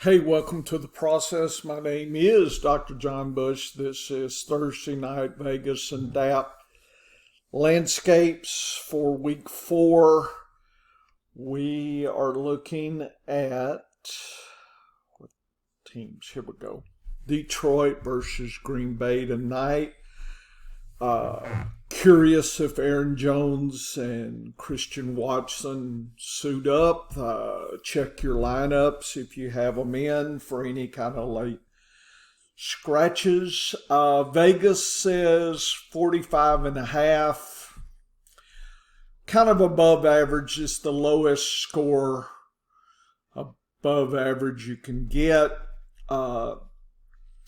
Hey, welcome to the process. My name is Dr. John Bush. This is Thursday Night Vegas and DAP landscapes for week 4. We are looking at what teams? Here we go. Detroit versus Green Bay tonight. Curious if Aaron Jones and Christian Watson suit up. Check your lineups if you have them in for any kind of late scratches. Vegas says 45.5. Kind of above average. It's the lowest score above average you can get.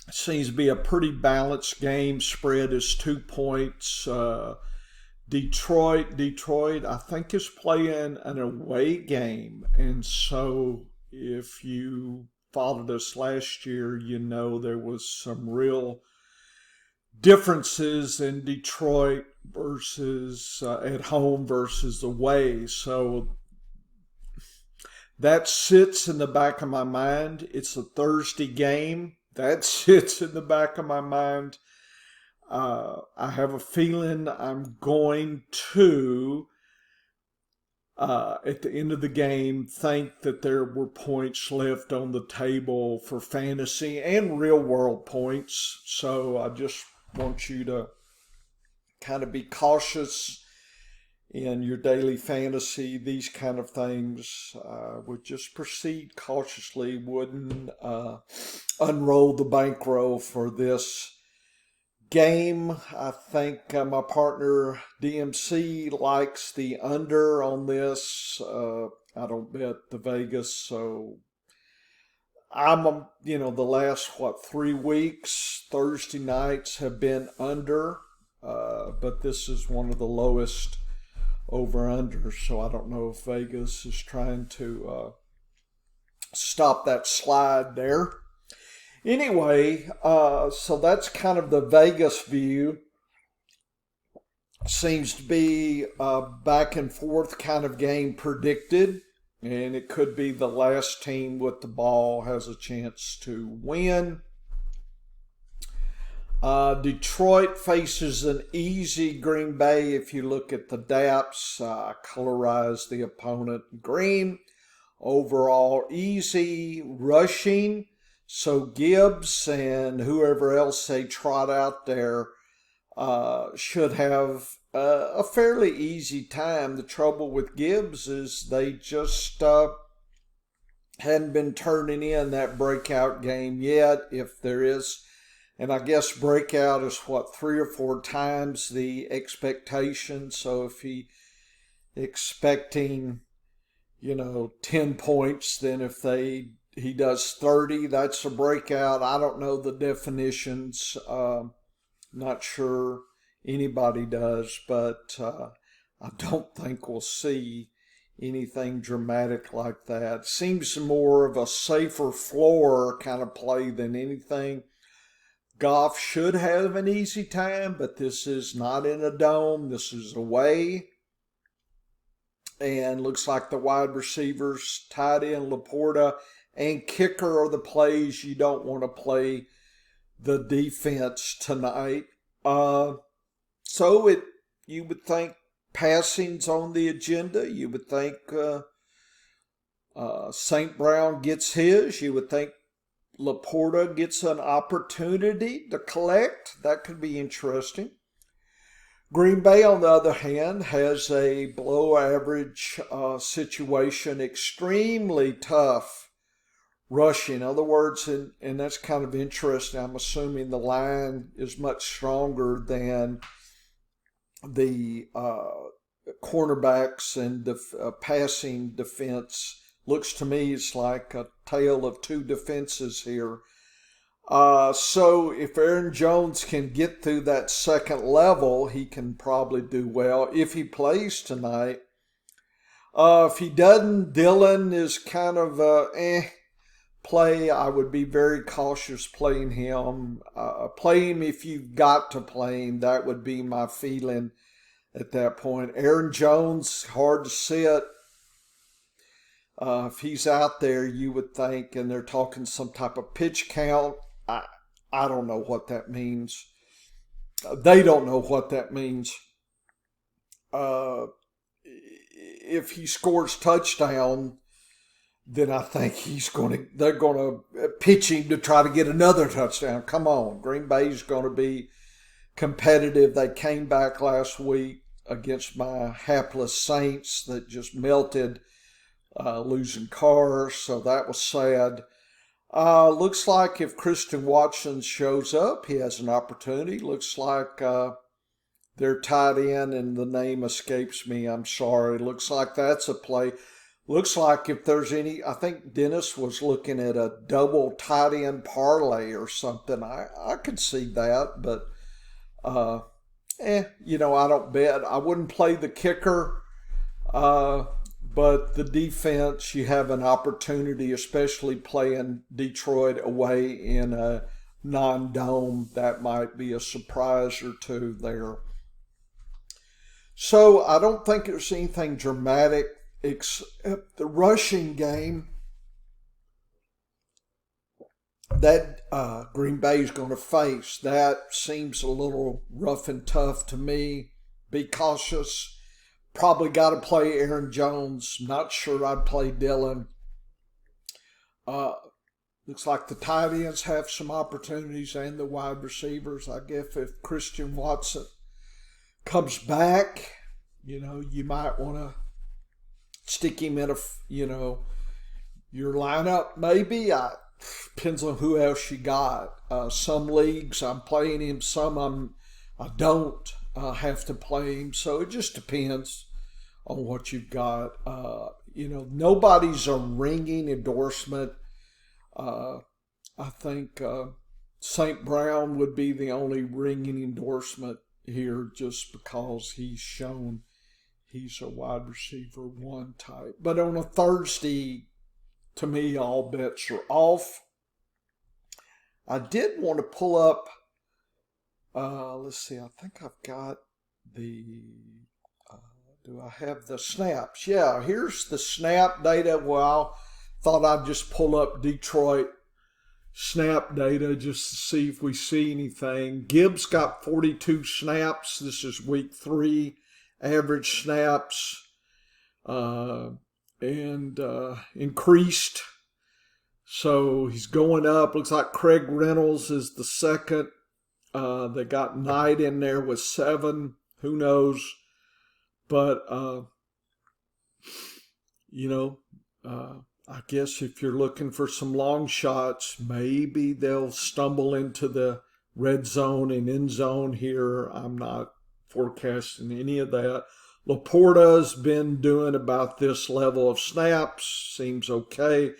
Seems to be a pretty balanced game. Spread is 2 points. Detroit, I think, is playing an away game. And so if you followed us last year, you know there was some real differences in Detroit versus at home versus away. So that sits in the back of my mind. It's a Thursday game. That sits in the back of my mind. I have a feeling I'm going to, at the end of the game, think that there were points left on the table for fantasy and real world points. So I just want you to kind of be cautious in your daily fantasy. These kind of things would just proceed cautiously, wouldn't unroll the bankroll for this game. I think my partner DMC likes the under on this. I don't bet the Vegas, so I'm, the last, 3 weeks, Thursday nights have been under, but this is one of the lowest over-under, so I don't know if Vegas is trying to stop that slide there. Anyway, so that's kind of the Vegas view. Seems to be a back and forth kind of game predicted, and it could be the last team with the ball has a chance to win. Detroit faces an easy Green Bay. If you look at the DAPs, colorize the opponent green. Overall easy rushing. So Gibbs and whoever else they trot out there should have a fairly easy time. The trouble with Gibbs is they just hadn't been turning in that breakout game yet, if there is. And I guess breakout is 3 or 4 times the expectation. So if he expecting, 10 points, then if he does 30, that's a breakout. I don't know the definitions. Not sure anybody does, but I don't think we'll see anything dramatic like that. Seems more of a safer floor kind of play than anything. Goff should have an easy time, but this is not in a dome. This is away. And looks like the wide receivers, tight end Laporta, and kicker are the plays you don't want to play the defense tonight. So you would think passing's on the agenda. You would think St. Brown gets his. You would think Laporta gets an opportunity to collect. That could be interesting. Green Bay, on the other hand, has a below average situation, extremely tough rushing. In other words, and that's kind of interesting. I'm assuming the line is much stronger than the cornerbacks and the passing defense. Looks to me it's like a tale of two defenses here. So if Aaron Jones can get through that second level, he can probably do well if he plays tonight. If he doesn't, Dillon is kind of play. I would be very cautious playing him. Play him if you've got to play him. That would be my feeling at that point. Aaron Jones, hard to sit. If he's out there, you would think, and they're talking some type of pitch count. I don't know what that means. They don't know what that means. Uh, if he scores touchdown, then I think they're going to pitch him to try to get another touchdown. Come on, Green Bay's going to be competitive. They came back last week against my hapless Saints that just melted, losing cars, so that was sad. Looks like if Christian Watson shows up, he has an opportunity. Looks like their tight end, and the name escapes me. I'm sorry. Looks like that's a play. Looks like if there's any, I think Dennis was looking at a double tight end parlay or something. I could see that, but I don't bet. I wouldn't play the kicker, but the defense, you have an opportunity, especially playing Detroit away in a non-dome. That might be a surprise or two there. So I don't think there's anything dramatic except the rushing game that Green Bay is going to face. That seems a little rough and tough to me. Be cautious. Probably got to play Aaron Jones. Not sure I'd play Dillon. Looks like the tight ends have some opportunities and the wide receivers. I guess if Christian Watson comes back, you might want to stick him in your lineup maybe. Depends on who else you got. Some leagues I'm playing him, some I don't have to play him. So it just depends on what you've got. Nobody's a ringing endorsement. I think St. Brown would be the only ringing endorsement here just because he's shown he's a wide receiver one type. But on a Thursday, to me, all bets are off. I did want to pull up, let's see, I think I've got do I have the snaps? Yeah, here's the snap data. Well, I thought I'd just pull up Detroit snap data just to see if we see anything. Gibbs got 42 snaps. This is week 3. Average snaps and increased. So he's going up. Looks like Craig Reynolds is the second. They got Knight in there with 7. Who knows? But, I guess if you're looking for some long shots, maybe they'll stumble into the red zone and end zone here. I'm not forecasting any of that. Laporta's been doing about this level of snaps. Seems okay.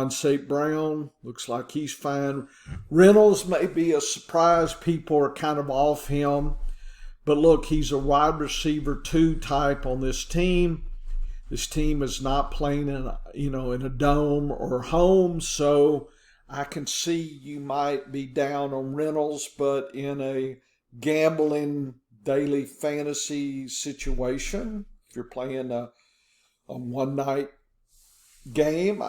St. Brown looks like he's fine. Reynolds may be a surprise. People are kind of off him. But look, he's a wide receiver 2 type on this team. This team is not playing in a dome or home, so I can see you might be down on Reynolds, but in a gambling daily fantasy situation, if you're playing a one-night game,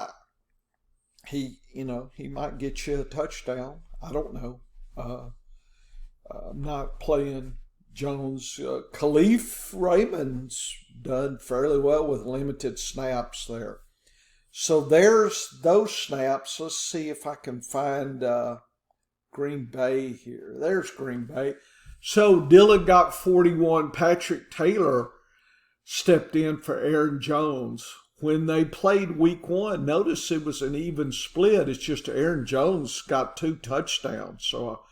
he might get you a touchdown. I don't know. I'm not playing Jones. Khalif Raymond's done fairly well with limited snaps there. So there's those snaps. Let's see if I can find Green Bay here. There's Green Bay. So Dillon got 41. Patrick Taylor stepped in for Aaron Jones. When they played week 1, notice it was an even split. It's just Aaron Jones got 2 touchdowns. So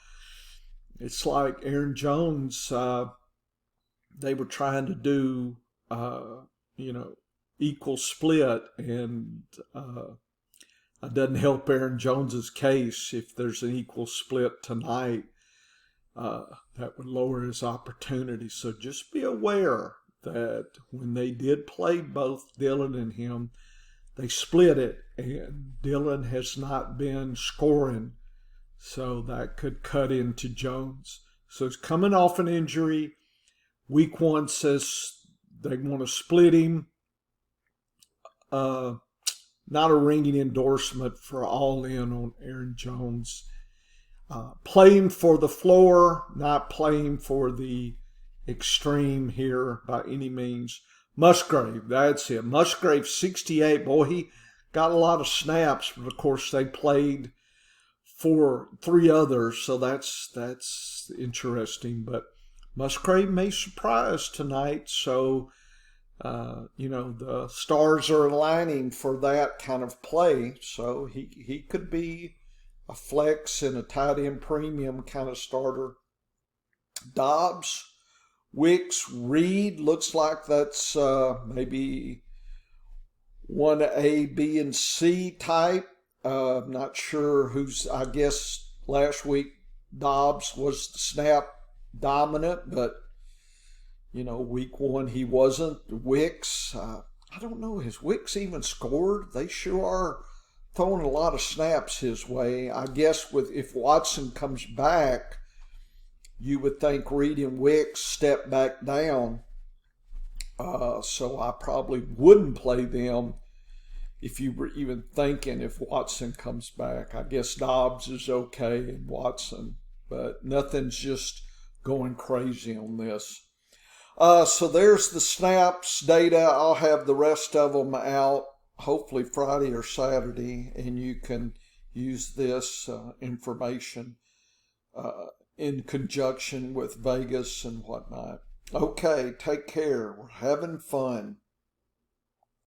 it's like Aaron Jones, they were trying to do, equal split, and it doesn't help Aaron Jones's case if there's an equal split tonight. That would lower his opportunity. So just be aware that when they did play both Dillon and him, they split it, and Dillon has not been scoring. So that could cut into Jones. So he's coming off an injury. Week 1 says they want to split him. not a ringing endorsement for all in on Aaron Jones. Playing for the floor, not playing for the extreme here by any means. Musgrave, that's it. Musgrave, 68. Boy, he got a lot of snaps, but of course they played for 3 others, so that's interesting. But Musgrave may surprise tonight, so the stars are aligning for that kind of play. So he could be a flex and a tight end premium kind of starter. Dobbs, Wicks, Reed, looks like that's maybe 1A, B, and C type. Not sure who's, I guess last week Dobbs was the snap dominant, but week 1 he wasn't. Wicks, I don't know, has Wicks even scored? They sure are throwing a lot of snaps his way. I guess if Watson comes back, you would think Reed and Wicks step back down. So I probably wouldn't play them if you were even thinking if Watson comes back. I guess Dobbs is okay and Watson, but nothing's just going crazy on this. So there's the snaps data. I'll have the rest of them out hopefully Friday or Saturday, and you can use this information in conjunction with Vegas and whatnot. Okay, take care. We're having fun.